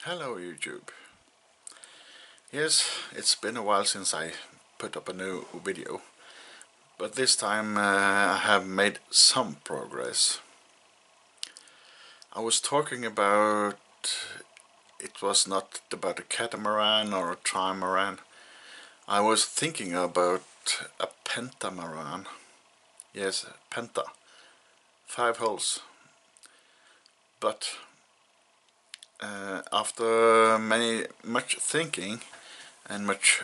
Hello YouTube. Yes, it's been a while since I put up a new video, but this time I have made some progress. I was talking about, it was not about a catamaran or a trimaran. I was thinking about a pentamaran. Yes, penta. 5 hulls. But after much thinking and much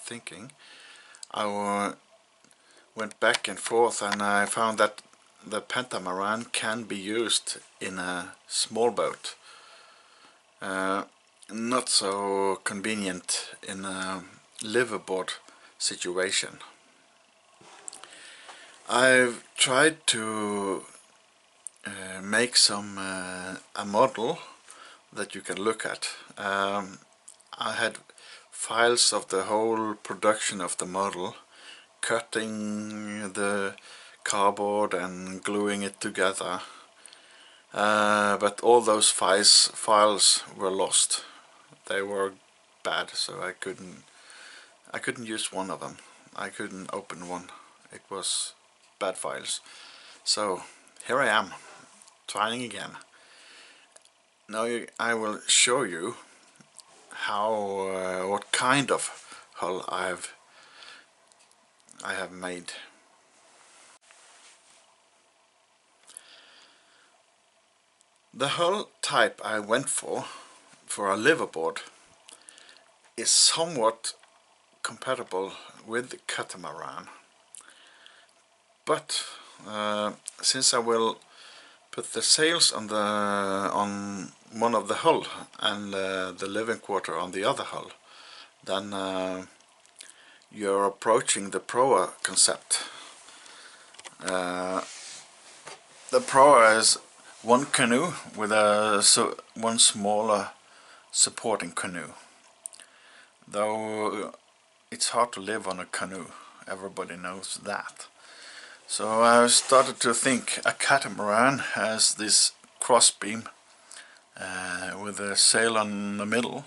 thinking, I went back and forth, and I found that the Pentamaran can be used in a small boat. Not so convenient in a liveaboard situation. I've tried to make a model that you can look at. I had files of the whole production of the model, cutting the cardboard and gluing it together, but all those files were lost. They were bad, so I couldn't use one of them. I couldn't open one. It was bad files. So here I am, trying again. Now I will show you how what kind of hull I have made. The hull type I went for a liveaboard is somewhat compatible with the catamaran, but since I will put the sails on one of the hull and the living quarter on the other hull, then you're approaching the Proa concept. The Proa is one canoe with one smaller supporting canoe. Though it's hard to live on a canoe, everybody knows that. So I started to think a catamaran has this crossbeam with a sail on the middle.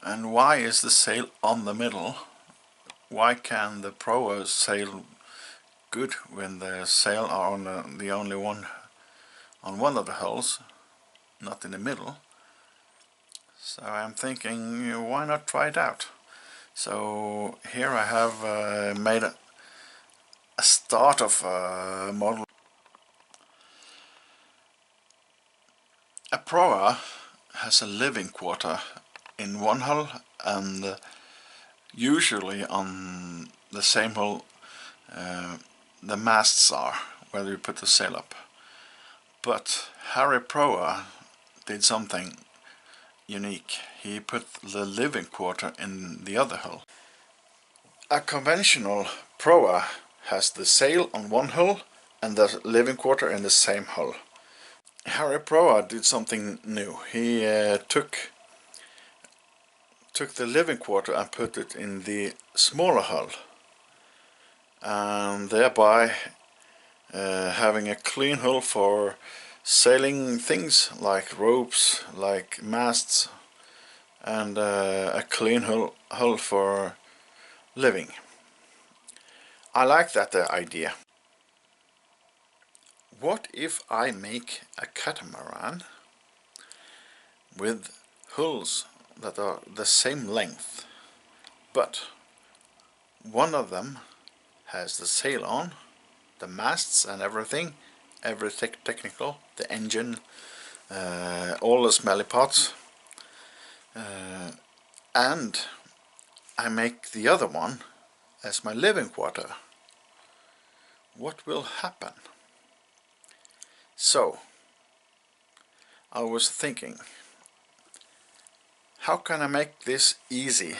And why is the sail on the middle? Why can the Proa sail good when the sail are on the only one on one of the hulls, not in the middle? So I'm thinking, why not try it out? So here I have made a start of a model. A Proa has a living quarter in one hull, and usually on the same hull the masts are where you put the sail up. But Harry Proa did something unique. He put the living quarter in the other hull. A conventional Proa has the sail on one hull and the living quarter in the same hull. Harry Proa did something new. He took the living quarter and put it in the smaller hull, and thereby having a clean hull for sailing things like ropes, like masts, and a clean hull for living. I like that idea. What if I make a catamaran with hulls that are the same length, but one of them has the sail on, the masts and everything, technical, the engine, all the smelly parts, and I make the other one as my living quarter? What will happen? So I was thinking, how can I make this easy?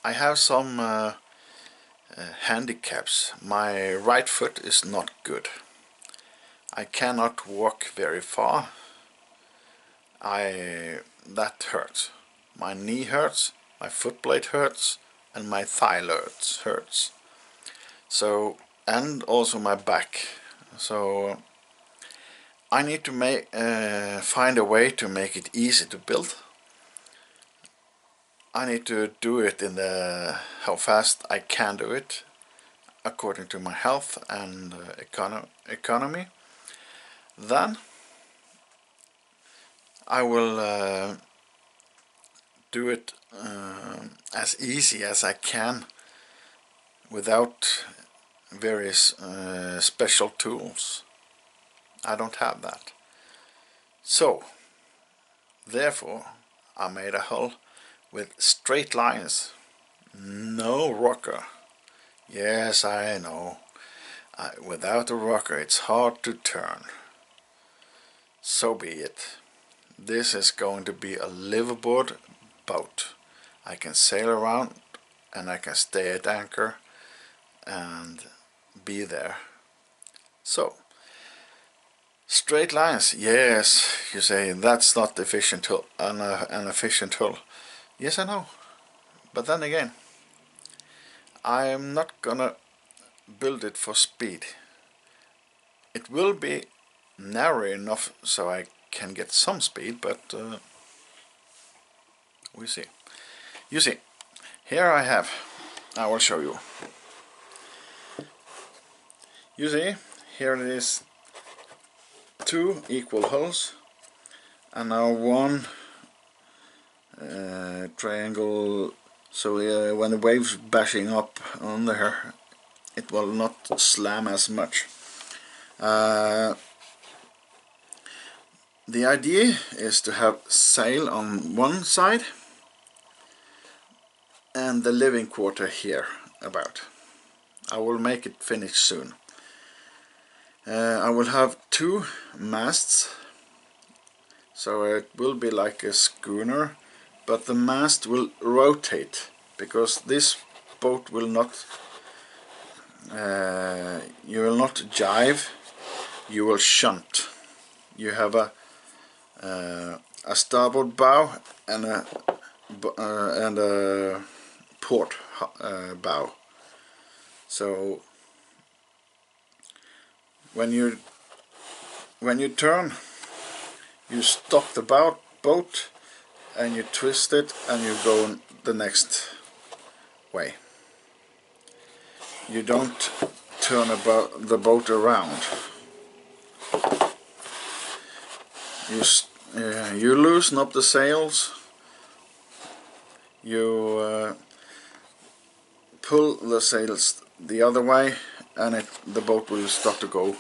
I have some handicaps. My right foot is not good. I cannot walk very far. That hurts. My knee hurts, my foot blade hurts, and my thigh hurts. So, and also my back. So I need to find a way to make it easy to build. I need to do it in how fast I can do it, according to my health and economy. Then I will do it as easy as I can without various special tools. I don't have that. So therefore I made a hull with straight lines, no rocker. Yes, I know, without a rocker it's hard to turn. So be it. This is going to be a liveaboard boat. I can sail around and I can stay at anchor and be there. So, straight lines, yes, you say that's not efficient hull, an efficient hull. Yes, I know, but then again, I am not gonna build it for speed. It will be narrow enough so I can get some speed, but we see. You see, here I will show you. You see, here it is, two equal hulls, and now one triangle, so when the waves bashing up on there, it will not slam as much. The idea is to have sail on one side and the living quarter here about. I will make it finish soon. I will have two masts, so it will be like a schooner, but the mast will rotate because this boat will not you will not jive, you will shunt. You have a starboard bow and a port bow. So when you turn, you stop the boat and you twist it and you go the next way. You don't turn the boat around. You loosen up the sails, you pull the sails the other way, and the boat will start to go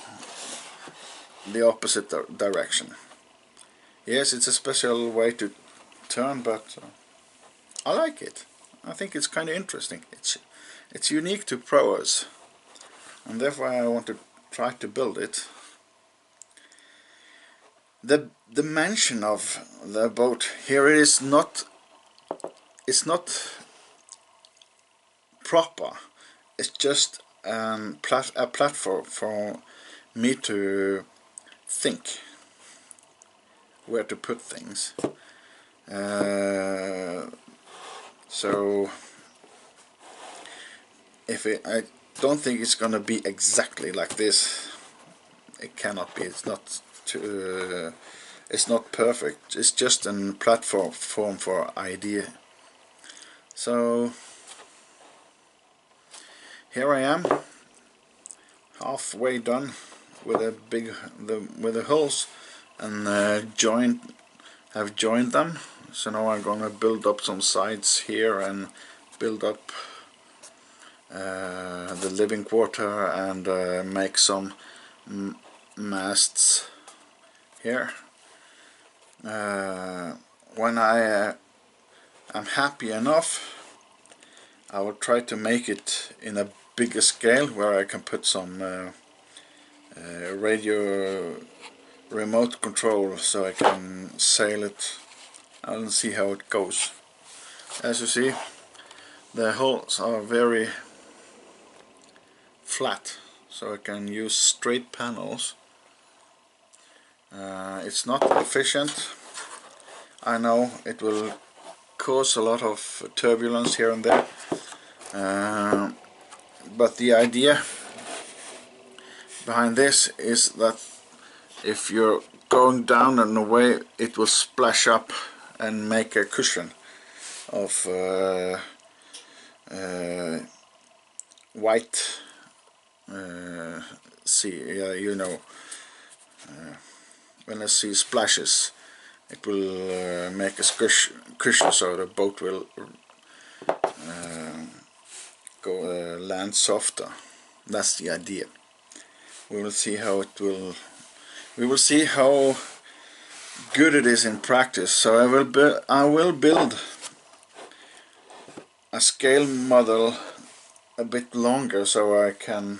the opposite direction. Yes, it's a special way to turn, but I like it. I think it's kind of interesting. It's unique to Proas, and therefore I want to try to build it. The dimension of the boat here is not. It's not proper. It's just a platform for me to think where to put things. So I don't think it's gonna be exactly like this. It cannot be. It's not too, it's not perfect. It's just a platform for idea. So here I am, halfway done with with the hulls, and have joined them. So now I'm gonna build up some sides here and build up the living quarter and make some masts here. When I am happy enough, I will try to make it in a bigger scale where I can put some radio remote control so I can sail it and see how it goes. As you see, the hulls are very flat, so I can use straight panels. It's not efficient. I know it will cause a lot of turbulence here and there, but the idea behind this is that if you're going down in a way, it will splash up and make a cushion of white sea. You know, when the sea splashes, it will make a cushion so the boat will land softer. That's the idea. We will see how it will. We will see how good it is in practice. So I will build a scale model a bit longer so I can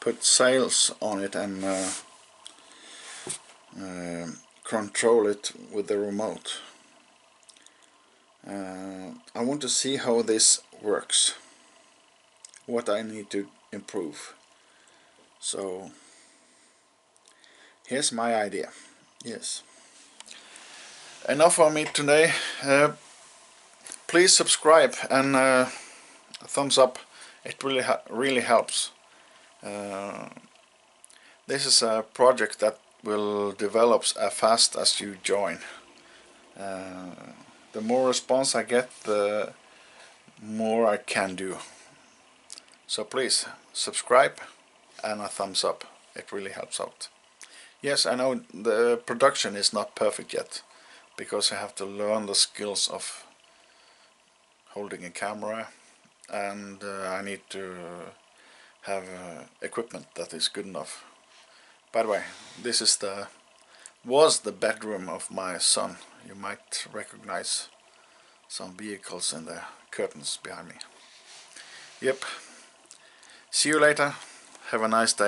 put sails on it and control it with the remote. I want to see how this works, what I need to improve. So here's my idea. Yes. Enough for me today. Please subscribe and a thumbs up. It really helps. This is a project that will develop as fast as you join. The more response I get, the more I can do. So please subscribe and a thumbs up. It really helps out. Yes, I know the production is not perfect yet, because I have to learn the skills of holding a camera, and I need to have equipment that is good enough. By the way, this is was the bedroom of my son. You might recognize some vehicles in the curtains behind me. Yep. See you later. Have a nice day.